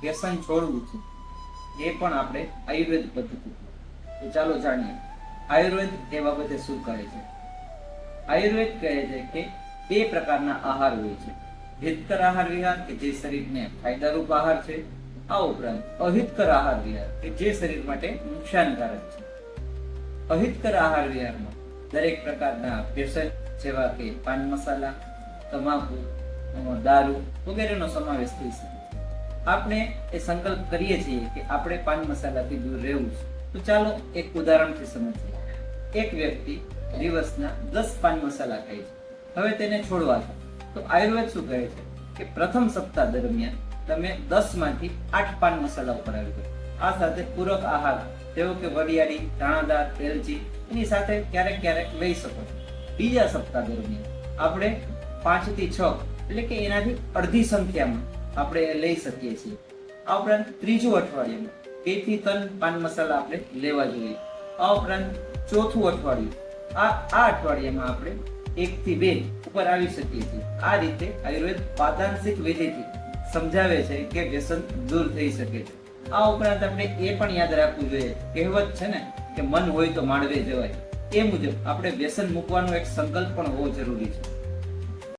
વ્યસન છોડવું છે, એ પણ આપણે આયુર્વેદ પદ્ધતિ. તો ચાલો જાણીએ આયુર્વેદ એ બાબતે શું કહે છે. આયુર્વેદ કહે છે કે બે પ્રકારના આહાર હોય છે. હિતકર આહાર વિહાર કે જે શરીરને ફાયદારૂપ આહાર છે, આ ઉપરાંત અહિતકર આહાર વિહાર કે જે શરીર માટે નુકસાનકારક છે. અહિતકર આહાર વિહારમાં દરેક પ્રકારના વ્યસન જેવા કે પાન મસાલા, તમાકુ, દારૂ વગેરેનો સમાવેશ થઈ શકે. આપણે એ સંકલ્પ કરીએ છીએ કે આપણે પાન મસાલાથી દૂર રહેવું છે. તો ચાલો એક ઉદાહરણથી સમજીએ. એક વ્યક્તિ દિવસના 10 પાન મસાલા ખાય છે. હવે તેને છોડવા છે. તો આયુર્વેદ શું કહે છે કે પ્રથમ સપ્તાહ દરમિયાન તમે 10 માંથી 8 પાન મસાલા ઉપર આવી ગયો. આ સાથે પૂરક આહાર જેવો કે વરિયાળી, દાણાદાર, એલચી એની સાથે ક્યારેક ક્યારેક લઈ શકો છો. બીજા સપ્તાહ દરમિયાન આપણે 5 થી 6 એટલે કે એનાથી અડધી સંખ્યામાં આપણે લઈ શકીએ છીએ. આ ઉપરાંત ત્રીજું અઠવાડિયામાં 2 થી 3 પાન મસાલા આપણે લેવા જોઈએ. આ ઉપરાંત ચોથું અઠવાડિયું, આ અઠવાડિયામાં આપણે 1 થી 2 ઉપર આવી શકીએ છીએ. આ રીતે આયુર્વેદ પાદાંશિક વિધિથી સમજાવે છે કે વ્યસન દૂર થઈ શકે છે. આ ઉપરાંત આપણે એ પણ યાદ રાખવું જોઈએ, કહેવત છે ને કે મન હોય તો માંડવે જવાય, એ મુજબ આપણે વ્યસન મૂકવાનો એક સંકલ્પ પણ હોવો જરૂરી છે.